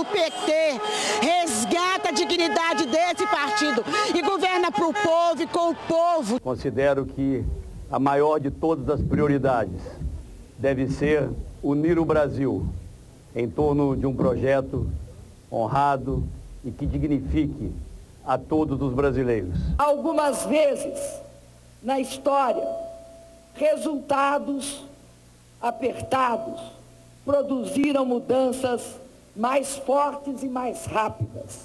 do PT resgata a dignidade desse partido e governa para o povo e com o povo. Considero que a maior de todas as prioridades deve ser unir o Brasil em torno de um projeto honrado e que dignifique a todos os brasileiros. Algumas vezes na história, resultados apertados produziram mudanças mais fortes e mais rápidas.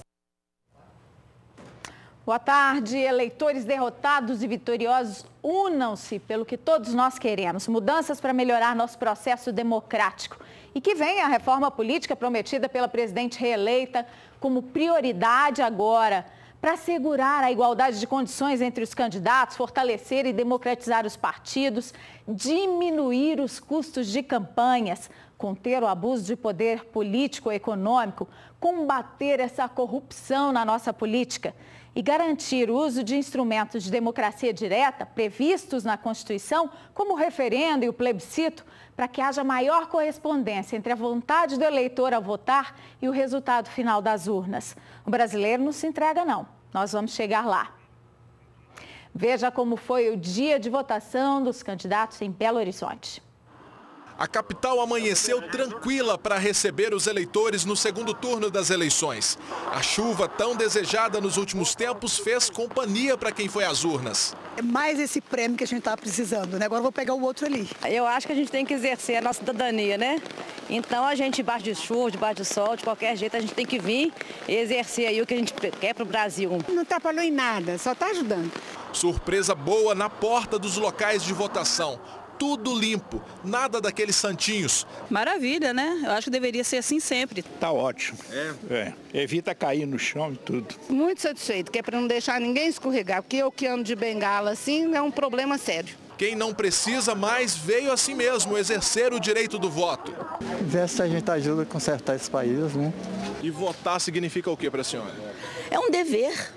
Boa tarde, eleitores derrotados e vitoriosos, unam-se pelo que todos nós queremos, mudanças para melhorar nosso processo democrático. E que venha a reforma política prometida pela presidente reeleita como prioridade agora, para assegurar a igualdade de condições entre os candidatos, fortalecer e democratizar os partidos, diminuir os custos de campanhas, conter o abuso de poder político e econômico, combater essa corrupção na nossa política e garantir o uso de instrumentos de democracia direta previstos na Constituição, como o referendo e o plebiscito, para que haja maior correspondência entre a vontade do eleitor a votar e o resultado final das urnas. O brasileiro não se entrega, não. Nós vamos chegar lá. Veja como foi o dia de votação dos candidatos em Belo Horizonte. A capital amanheceu tranquila para receber os eleitores no segundo turno das eleições. A chuva tão desejada nos últimos tempos fez companhia para quem foi às urnas. É mais esse prêmio que a gente está precisando, né? Agora eu vou pegar o outro ali. Eu acho que a gente tem que exercer a nossa cidadania, né? Então a gente, debaixo de chuva, debaixo de sol, de qualquer jeito, a gente tem que vir e exercer aí o que a gente quer para o Brasil. Não atrapalhou em nada, só está ajudando. Surpresa boa na porta dos locais de votação. Tudo limpo, nada daqueles santinhos. Maravilha, né? Eu acho que deveria ser assim sempre. Tá ótimo. Evita cair no chão e tudo. Muito satisfeito, que é para não deixar ninguém escorregar, porque eu que ando de bengala assim é um problema sério. Quem não precisa mais veio assim mesmo exercer o direito do voto. Ver se a gente ajuda a consertar esse país, né? E votar significa o que para a senhora? É um dever.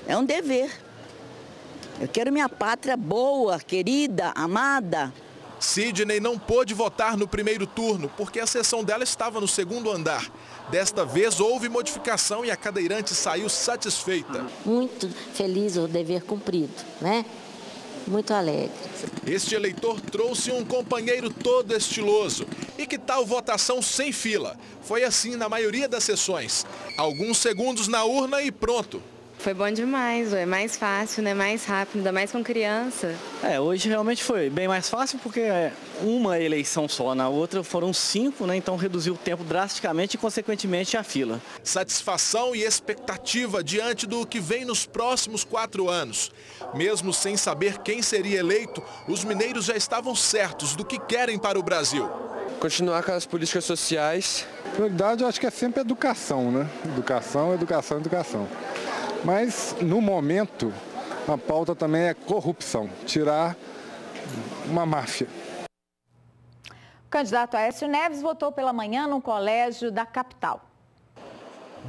É um dever. Eu quero minha pátria boa, querida, amada. Sidney não pôde votar no primeiro turno porque a sessão dela estava no segundo andar. Desta vez houve modificação e a cadeirante saiu satisfeita. Muito feliz, o dever cumprido, né? Muito alegre. Este eleitor trouxe um companheiro todo estiloso. E que tal votação sem fila? Foi assim na maioria das sessões. Alguns segundos na urna e pronto. Foi bom demais, é mais fácil, né? Mais rápido, ainda mais com criança. Hoje realmente foi bem mais fácil porque é uma eleição só, na outra foram 5, né? Então reduziu o tempo drasticamente e consequentemente a fila. Satisfação e expectativa diante do que vem nos próximos 4 anos. Mesmo sem saber quem seria eleito, os mineiros já estavam certos do que querem para o Brasil. Continuar com as políticas sociais. A prioridade eu acho que é sempre educação, né? Educação, educação, educação. Mas, no momento, a pauta também é corrupção, tirar uma máfia. O candidato Aécio Neves votou pela manhã num colégio da capital.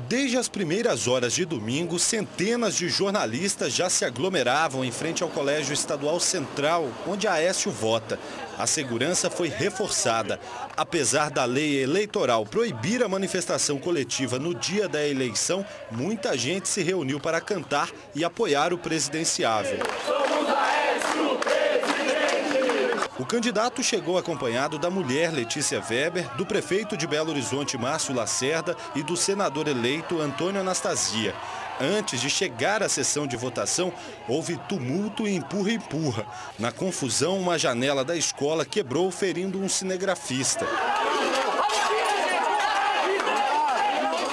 Desde as primeiras horas de domingo, centenas de jornalistas já se aglomeravam em frente ao Colégio Estadual Central, onde Aécio vota. A segurança foi reforçada. Apesar da lei eleitoral proibir a manifestação coletiva no dia da eleição, muita gente se reuniu para cantar e apoiar o presidenciável. O candidato chegou acompanhado da mulher Letícia Weber, do prefeito de Belo Horizonte Márcio Lacerda e do senador eleito Antônio Anastasia. Antes de chegar à sessão de votação, houve tumulto e empurra-empurra. Na confusão, uma janela da escola quebrou, ferindo um cinegrafista.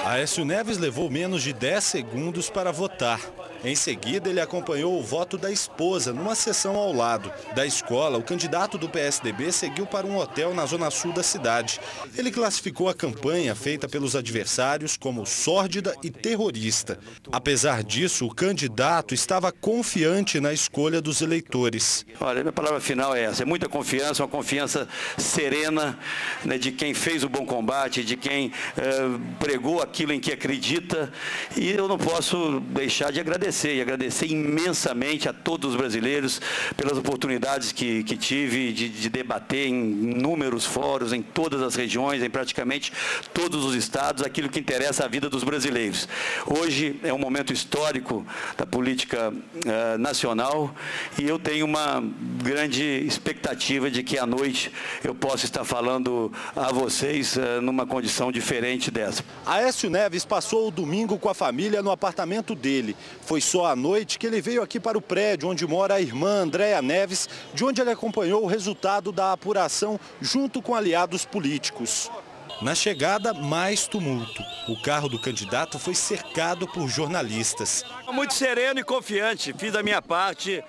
Aécio Neves levou menos de 10 segundos para votar. Em seguida, ele acompanhou o voto da esposa numa sessão ao lado. Da escola, o candidato do PSDB seguiu para um hotel na zona sul da cidade. Ele classificou a campanha feita pelos adversários como sórdida e terrorista. Apesar disso, o candidato estava confiante na escolha dos eleitores. Olha, minha palavra final é essa, é muita confiança, uma confiança serena, né, de quem fez o bom combate, de quem pregou aquilo em que acredita. E eu não posso deixar de agradecer agradecer imensamente a todos os brasileiros pelas oportunidades que tive de debater em inúmeros fóruns, em todas as regiões, em praticamente todos os estados, aquilo que interessa à vida dos brasileiros. Hoje é um momento histórico da política nacional e eu tenho uma grande expectativa de que à noite eu possa estar falando a vocês numa condição diferente dessa. Aécio Neves passou o domingo com a família no apartamento dele. Foi só à noite que ele veio aqui para o prédio onde mora a irmã Andréa Neves, de onde ele acompanhou o resultado da apuração junto com aliados políticos. Na chegada, mais tumulto. O carro do candidato foi cercado por jornalistas. Muito sereno e confiante. Fiz a minha parte,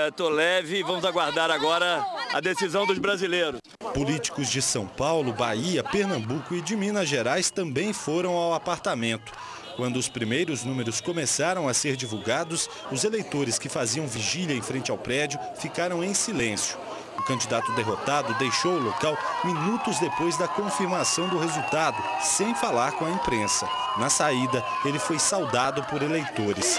estou leve e vamos aguardar agora a decisão dos brasileiros. Políticos de São Paulo, Bahia, Pernambuco e de Minas Gerais também foram ao apartamento. Quando os primeiros números começaram a ser divulgados, os eleitores que faziam vigília em frente ao prédio ficaram em silêncio. O candidato derrotado deixou o local minutos depois da confirmação do resultado, sem falar com a imprensa. Na saída, ele foi saudado por eleitores.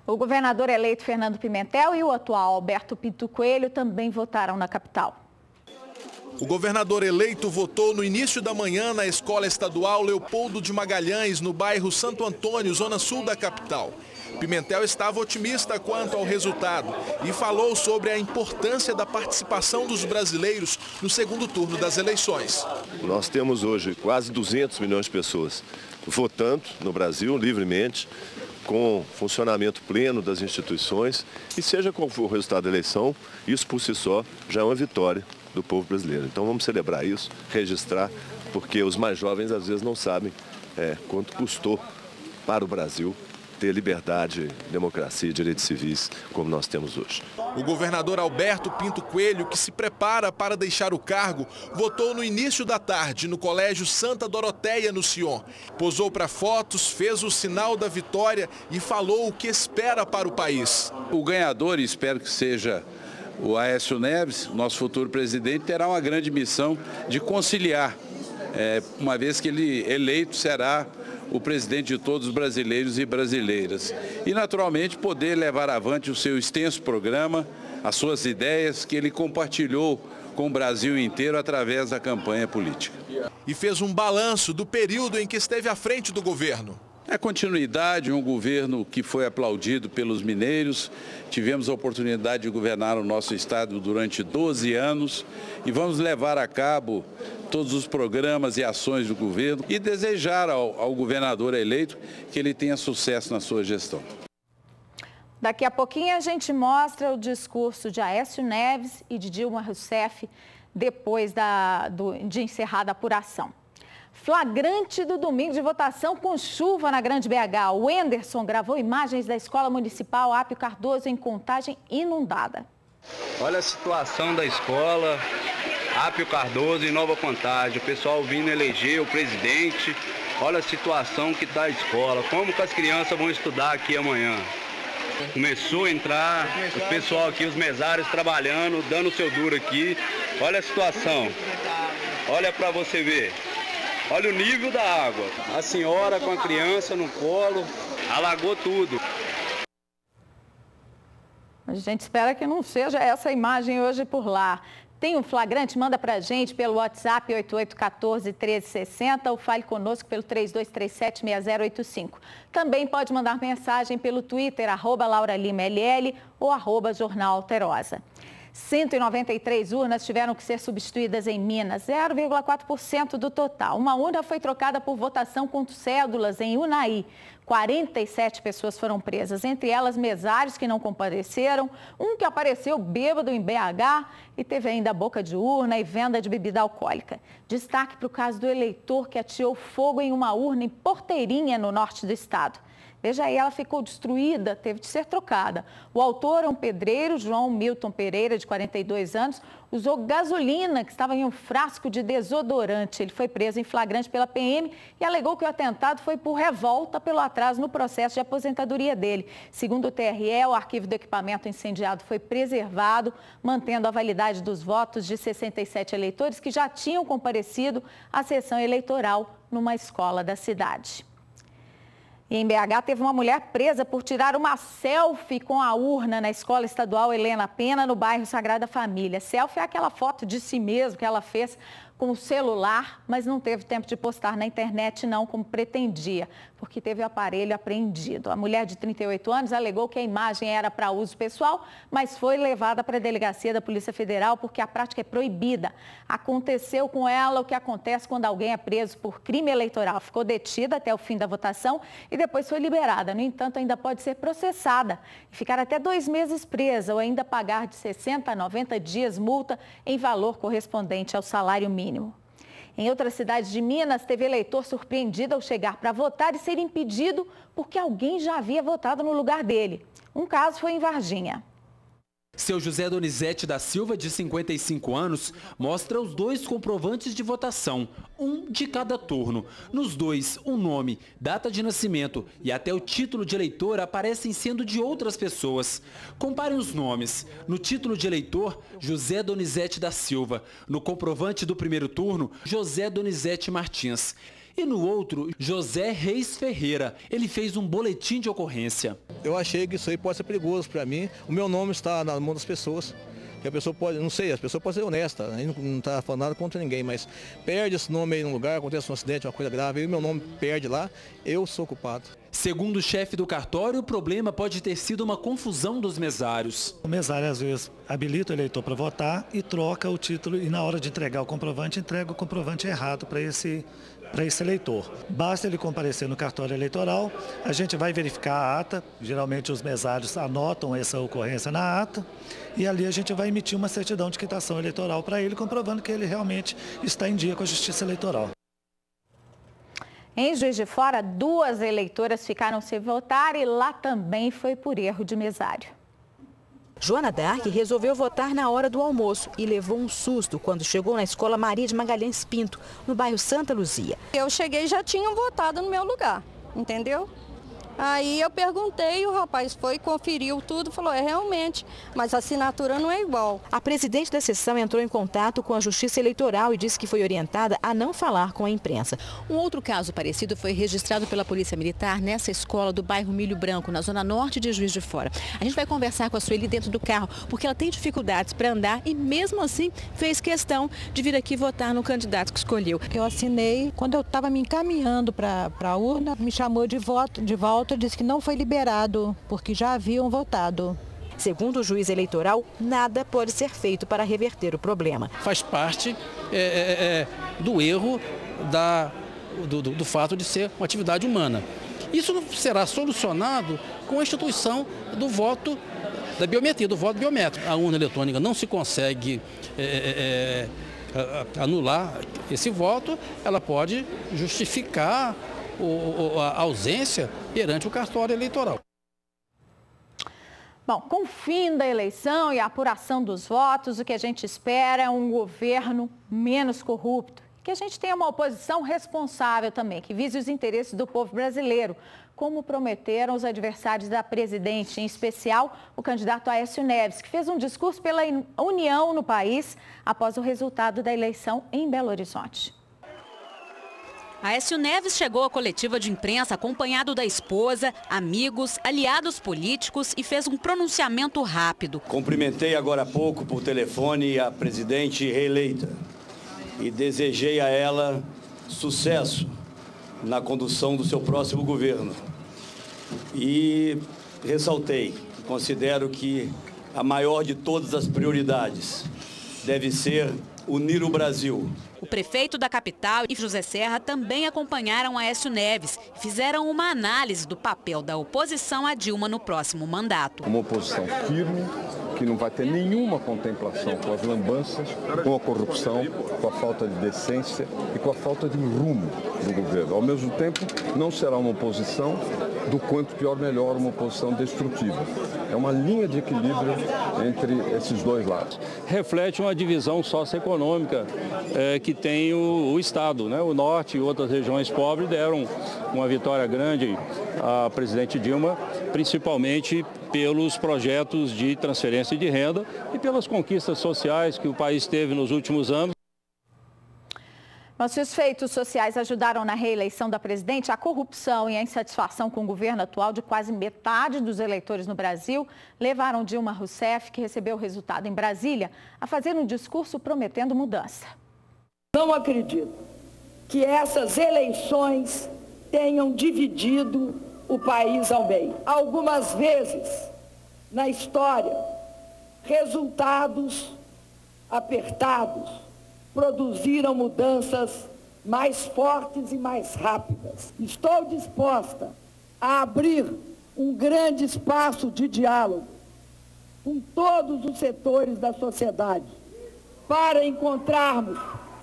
O governador eleito Fernando Pimentel e o atual Alberto Pinto Coelho também votaram na capital. O governador eleito votou no início da manhã na Escola Estadual Leopoldo de Magalhães, no bairro Santo Antônio, zona sul da capital. Pimentel estava otimista quanto ao resultado e falou sobre a importância da participação dos brasileiros no segundo turno das eleições. Nós temos hoje quase 200 milhões de pessoas votando no Brasil livremente, com funcionamento pleno das instituições, e seja qual for o resultado da eleição, isso por si só já é uma vitória do povo brasileiro. Então vamos celebrar isso, registrar, porque os mais jovens às vezes não sabem quanto custou para o Brasil ter liberdade, democracia e direitos civis como nós temos hoje. O governador Alberto Pinto Coelho, que se prepara para deixar o cargo, votou no início da tarde no Colégio Santa Doroteia, no Sion. Posou para fotos, fez o sinal da vitória e falou o que espera para o país. O ganhador, e espero que seja o Aécio Neves, nosso futuro presidente, terá uma grande missão de conciliar, uma vez que ele eleito será o presidente de todos os brasileiros e brasileiras. E, naturalmente, poder levar avante o seu extenso programa, as suas ideias que ele compartilhou com o Brasil inteiro através da campanha política. E fez um balanço do período em que esteve à frente do governo. A continuidade, um governo que foi aplaudido pelos mineiros. Tivemos a oportunidade de governar o nosso estado durante 12 anos e vamos levar a cabo todos os programas e ações do governo e desejar ao governador eleito que ele tenha sucesso na sua gestão. Daqui a pouquinho a gente mostra o discurso de Aécio Neves e de Dilma Rousseff depois de encerrada a apuração. Flagrante do domingo de votação com chuva na Grande BH. O Enderson gravou imagens da Escola Municipal Apio Cardoso em Contagem inundada. Olha a situação da escola Apio Cardoso em Nova Contagem. O pessoal vindo eleger o presidente. Olha a situação que está a escola. Como que as crianças vão estudar aqui amanhã? Começou a entrar o pessoal aqui, os mesários trabalhando, dando o seu duro aqui. Olha a situação. Olha para você ver. Olha o nível da água. A senhora com a criança no colo, alagou tudo. A gente espera que não seja essa imagem hoje por lá. Tem um flagrante? Manda pra gente pelo WhatsApp 8814-1360 ou fale conosco pelo 3237-6085. Também pode mandar mensagem pelo Twitter, @LauraLimaLL ou @Jornal Alterosa. 193 urnas tiveram que ser substituídas em Minas, 0,4% do total. Uma urna foi trocada por votação com cédulas em Unai. 47 pessoas foram presas, entre elas mesários que não compareceram, um que apareceu bêbado em BH e teve ainda boca de urna e venda de bebida alcoólica. Destaque para o caso do eleitor que ateou fogo em uma urna em Porteirinha, no norte do estado. Veja aí, ela ficou destruída, teve de ser trocada. O autor é um pedreiro, João Milton Pereira, de 42 anos, usou gasolina que estava em um frasco de desodorante. Ele foi preso em flagrante pela PM e alegou que o atentado foi por revolta pelo atraso no processo de aposentadoria dele. Segundo o TRE, o arquivo do equipamento incendiado foi preservado, mantendo a validade dos votos de 67 eleitores que já tinham comparecido à sessão eleitoral numa escola da cidade. E em BH teve uma mulher presa por tirar uma selfie com a urna na Escola Estadual Helena Pena, no bairro Sagrada Família. Selfie é aquela foto de si mesmo que ela fez com o celular, mas não teve tempo de postar na internet não, como pretendia, porque teve o aparelho apreendido. A mulher de 38 anos alegou que a imagem era para uso pessoal, mas foi levada para a delegacia da Polícia Federal porque a prática é proibida. Aconteceu com ela o que acontece quando alguém é preso por crime eleitoral. Ficou detida até o fim da votação e depois foi liberada. No entanto, ainda pode ser processada e ficar até 2 meses presa ou ainda pagar de 60 a 90 dias multa em valor correspondente ao salário mínimo. Em outra cidade de Minas, teve eleitor surpreendido ao chegar para votar e ser impedido porque alguém já havia votado no lugar dele. Um caso foi em Varginha. Seu José Donizete da Silva, de 55 anos, mostra os 2 comprovantes de votação, um de cada turno. Nos 2, o nome, data de nascimento e até o título de eleitor aparecem sendo de outras pessoas. Comparem os nomes. No título de eleitor, José Donizete da Silva. No comprovante do primeiro turno, José Donizete Martins. E no outro, José Reis Ferreira. Ele fez um boletim de ocorrência. Eu achei que isso aí pode ser perigoso para mim. O meu nome está na mão das pessoas. Que a pessoa pode, não sei, a pessoa pode ser honesta, a gente não está falando nada contra ninguém, mas perde esse nome aí num lugar, acontece um acidente, uma coisa grave, aí o meu nome perde lá, eu sou culpado. Segundo o chefe do cartório, o problema pode ter sido uma confusão dos mesários. O mesário, às vezes, habilita o eleitor para votar e troca o título e na hora de entregar o comprovante, entrega o comprovante errado para esse eleitor. Basta ele comparecer no cartório eleitoral, a gente vai verificar a ata, geralmente os mesários anotam essa ocorrência na ata e ali a gente vai emitir uma certidão de quitação eleitoral para ele, comprovando que ele realmente está em dia com a Justiça Eleitoral. Em Juiz de Fora, 2 eleitoras ficaram sem votar e lá também foi por erro de mesário. Joana Dark resolveu votar na hora do almoço e levou um susto quando chegou na escola Maria de Magalhães Pinto, no bairro Santa Luzia. Eu cheguei e já tinham votado no meu lugar, entendeu? Aí eu perguntei, o rapaz foi, conferiu tudo, falou, é realmente, mas a assinatura não é igual. A presidente da sessão entrou em contato com a Justiça Eleitoral e disse que foi orientada a não falar com a imprensa. Um outro caso parecido foi registrado pela Polícia Militar nessa escola do bairro Milho Branco, na zona norte de Juiz de Fora. A gente vai conversar com a Sueli dentro do carro, porque ela tem dificuldades para andar e mesmo assim fez questão de vir aqui votar no candidato que escolheu. Eu assinei, quando eu estava me encaminhando para a urna, me chamou de volta, disse que não foi liberado, porque já haviam votado. Segundo o juiz eleitoral, nada pode ser feito para reverter o problema. Faz parte do erro do fato de ser uma atividade humana. Isso não será solucionado com a instituição do voto, da biometria, do voto biométrico. A urna eletrônica não se consegue anular esse voto, ela pode justificar a ausência perante o cartório eleitoral. Bom, com o fim da eleição e a apuração dos votos, o que a gente espera é um governo menos corrupto. Que a gente tenha uma oposição responsável também, que vise os interesses do povo brasileiro, como prometeram os adversários da presidente, em especial o candidato Aécio Neves, que fez um discurso pela união no país após o resultado da eleição em Belo Horizonte. Aécio Neves chegou à coletiva de imprensa acompanhado da esposa, amigos, aliados políticos e fez um pronunciamento rápido. Cumprimentei agora há pouco por telefone a presidente reeleita e desejei a ela sucesso na condução do seu próximo governo. E ressaltei, considero que a maior de todas as prioridades deve ser unir o Brasil. O prefeito da capital e José Serra também acompanharam Aécio Neves e fizeram uma análise do papel da oposição a Dilma no próximo mandato. Uma oposição firme, que não vai ter nenhuma contemplação com as lambanças, com a corrupção, com a falta de decência e com a falta de rumo do governo. Ao mesmo tempo, não será uma oposição do quanto pior melhor uma oposição destrutiva. É uma linha de equilíbrio entre esses dois lados. Reflete uma divisão socioeconômica que tem o Estado, né? O Norte e outras regiões pobres deram uma vitória grande à presidente Dilma, principalmente pelos projetos de transferência de renda e pelas conquistas sociais que o país teve nos últimos anos. Mas se os feitos sociais ajudaram na reeleição da presidente, a corrupção e a insatisfação com o governo atual de quase metade dos eleitores no Brasil levaram Dilma Rousseff, que recebeu o resultado em Brasília, a fazer um discurso prometendo mudança. Não acredito que essas eleições tenham dividido o país ao meio. Algumas vezes, na história, resultados apertados produziram mudanças mais fortes e mais rápidas. Estou disposta a abrir um grande espaço de diálogo com todos os setores da sociedade para encontrarmos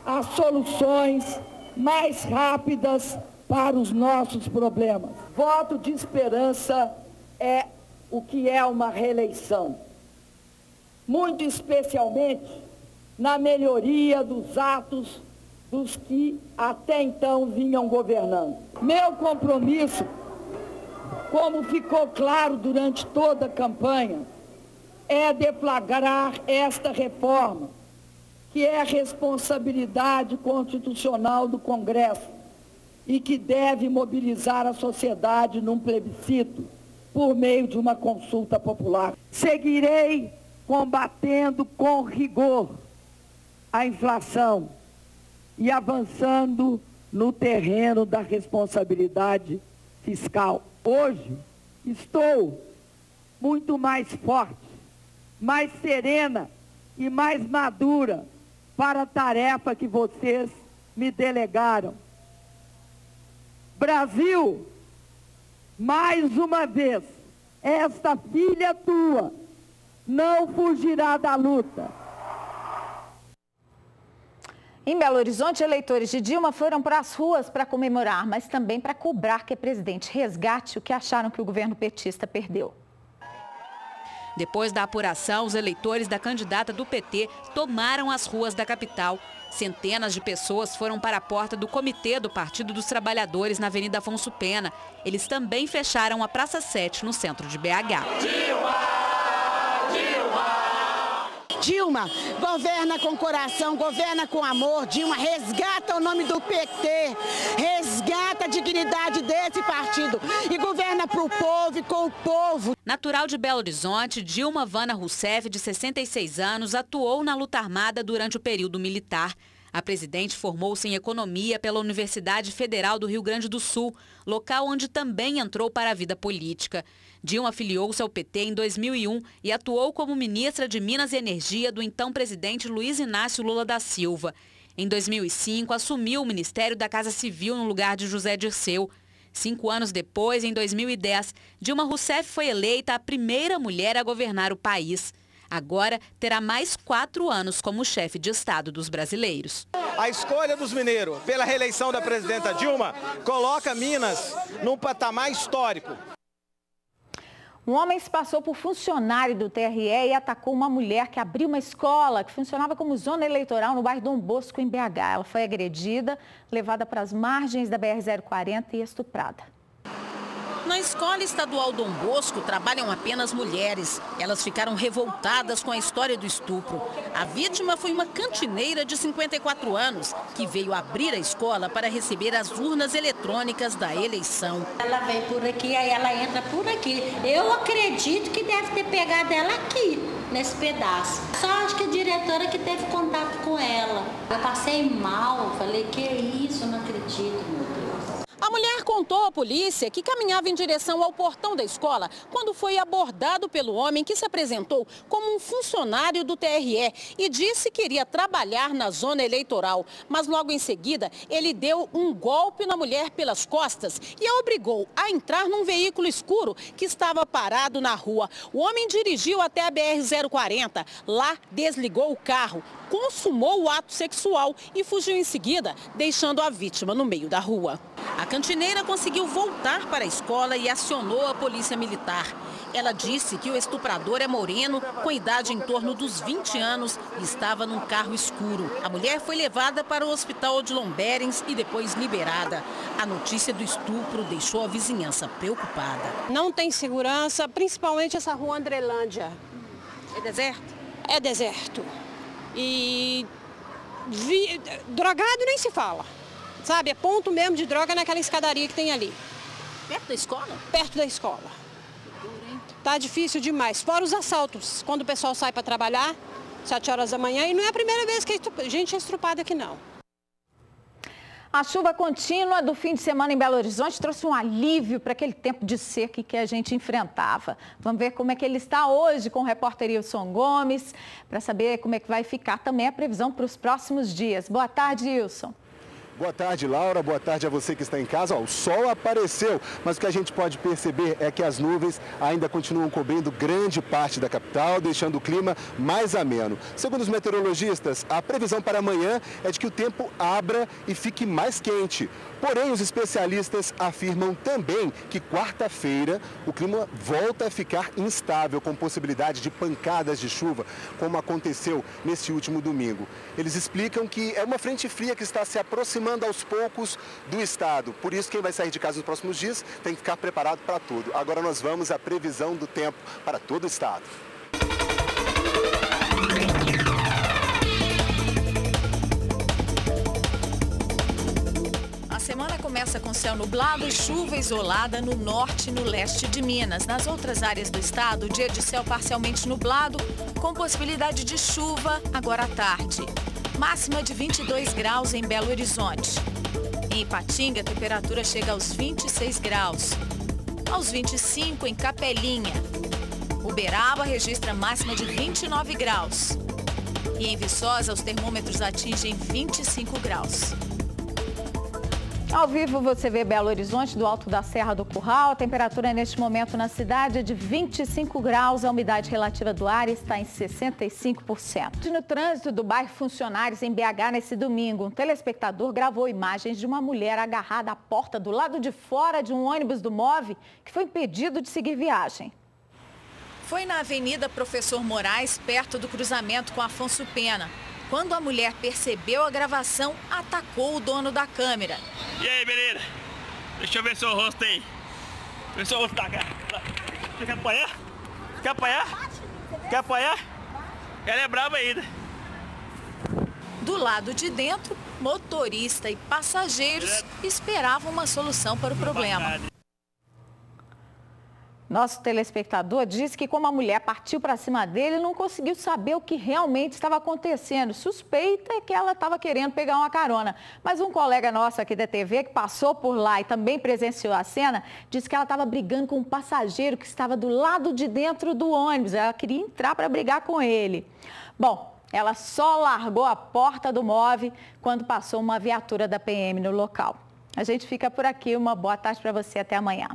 as soluções mais rápidas para os nossos problemas. Voto de esperança é o que é uma reeleição, muito especialmente na melhoria dos atos dos que até então vinham governando. Meu compromisso, como ficou claro durante toda a campanha, é deflagrar esta reforma, que é responsabilidade constitucional do Congresso e que deve mobilizar a sociedade num plebiscito por meio de uma consulta popular. Seguirei combatendo com rigor a inflação e avançando no terreno da responsabilidade fiscal. Hoje estou muito mais forte, mais serena e mais madura para a tarefa que vocês me delegaram. Brasil, mais uma vez, esta filha tua não fugirá da luta. Em Belo Horizonte, eleitores de Dilma foram para as ruas para comemorar, mas também para cobrar que a presidente resgate o que acharam que o governo petista perdeu. Depois da apuração, os eleitores da candidata do PT tomaram as ruas da capital. Centenas de pessoas foram para a porta do Comitê do Partido dos Trabalhadores na Avenida Afonso Pena. Eles também fecharam a Praça 7, no centro de BH. Dilma, governa com coração, governa com amor. Dilma, resgata o nome do PT, resgata a dignidade desse partido e governa para o povo e com o povo. Natural de Belo Horizonte, Dilma Vana Rousseff, de 66 anos, atuou na luta armada durante o período militar. A presidente formou-se em economia pela Universidade Federal do Rio Grande do Sul, local onde também entrou para a vida política. Dilma filiou-se ao PT em 2001 e atuou como ministra de Minas e Energia do então presidente Luiz Inácio Lula da Silva. Em 2005, assumiu o Ministério da Casa Civil no lugar de José Dirceu. 5 anos depois, em 2010, Dilma Rousseff foi eleita a primeira mulher a governar o país. Agora terá mais 4 anos como chefe de Estado dos brasileiros. A escolha dos mineiros pela reeleição da presidenta Dilma coloca Minas num patamar histórico. Um homem se passou por funcionário do TRE e atacou uma mulher que abriu uma escola que funcionava como zona eleitoral no bairro Dom Bosco, em BH. Ela foi agredida, levada para as margens da BR-040 e estuprada. Na escola estadual Dom Bosco trabalham apenas mulheres. Elas ficaram revoltadas com a história do estupro. A vítima foi uma cantineira de 54 anos, que veio abrir a escola para receber as urnas eletrônicas da eleição. Ela vem por aqui, aí ela entra por aqui. Eu acredito que deve ter pegado ela aqui, nesse pedaço. Só acho que a diretora que teve contato com ela. Eu passei mal, falei, que isso, não acredito, meu Deus. A mulher contou à polícia que caminhava em direção ao portão da escola quando foi abordado pelo homem que se apresentou como um funcionário do TRE e disse que iria trabalhar na zona eleitoral. Mas logo em seguida, ele deu um golpe na mulher pelas costas e a obrigou a entrar num veículo escuro que estava parado na rua. O homem dirigiu até a BR-040. Lá, desligou o carro, consumou o ato sexual e fugiu em seguida, deixando a vítima no meio da rua. A cantineira conseguiu voltar para a escola e acionou a polícia militar. Ela disse que o estuprador é moreno, com idade em torno dos 20 anos e estava num carro escuro. A mulher foi levada para o hospital Odilon Berens e depois liberada. A notícia do estupro deixou a vizinhança preocupada. Não tem segurança, principalmente essa rua Andrelândia. É deserto? É deserto. E drogado nem se fala. Sabe, é ponto mesmo de droga naquela escadaria que tem ali. Perto da escola? Perto da escola. Tá difícil demais. Fora os assaltos, quando o pessoal sai para trabalhar, 7 horas da manhã, e não é a primeira vez que a gente é estrupada aqui, não. A chuva contínua do fim de semana em Belo Horizonte trouxe um alívio para aquele tempo de seca que a gente enfrentava. Vamos ver como é que ele está hoje com o repórter Ilson Gomes, para saber como é que vai ficar também a previsão para os próximos dias. Boa tarde, Ilson. Boa tarde, Laura. Boa tarde a você que está em casa. O sol apareceu, mas o que a gente pode perceber é que as nuvens ainda continuam cobrindo grande parte da capital, deixando o clima mais ameno. Segundo os meteorologistas, a previsão para amanhã é de que o tempo abra e fique mais quente. Porém, os especialistas afirmam também que quarta-feira o clima volta a ficar instável, com possibilidade de pancadas de chuva, como aconteceu nesse último domingo. Eles explicam que é uma frente fria que está se aproximando aos poucos do estado. Por isso, quem vai sair de casa nos próximos dias tem que ficar preparado para tudo. Agora nós vamos à previsão do tempo para todo o estado. A semana começa com céu nublado e chuva isolada no norte e no leste de Minas. Nas outras áreas do estado, dia de céu parcialmente nublado, com possibilidade de chuva agora à tarde. Máxima de 22 graus em Belo Horizonte. Em Ipatinga, a temperatura chega aos 26 graus. Aos 25 em Capelinha. Uberaba registra máxima de 29 graus. E em Viçosa, os termômetros atingem 25 graus. Ao vivo você vê Belo Horizonte do alto da Serra do Curral. A temperatura neste momento na cidade é de 25 graus. A umidade relativa do ar está em 65%. No trânsito do bairro Funcionários, em BH, nesse domingo, um telespectador gravou imagens de uma mulher agarrada à porta do lado de fora de um ônibus do MOVE que foi impedido de seguir viagem. Foi na Avenida Professor Moraes, perto do cruzamento com Afonso Pena. Quando a mulher percebeu a gravação, atacou o dono da câmera. E aí, menina? Deixa eu ver seu rosto aí. Vê seu rosto tá cá. Você quer apanhar? Quer apanhar? Quer apanhar? Ela é brava ainda. Do lado de dentro, motorista e passageiros esperavam uma solução para o problema. Nosso telespectador disse que como a mulher partiu para cima dele, não conseguiu saber o que realmente estava acontecendo. Suspeita é que ela estava querendo pegar uma carona. Mas um colega nosso aqui da TV, que passou por lá e também presenciou a cena, disse que ela estava brigando com um passageiro que estava do lado de dentro do ônibus. Ela queria entrar para brigar com ele. Bom, ela só largou a porta do MOVE quando passou uma viatura da PM no local. A gente fica por aqui. Uma boa tarde para você. Até amanhã.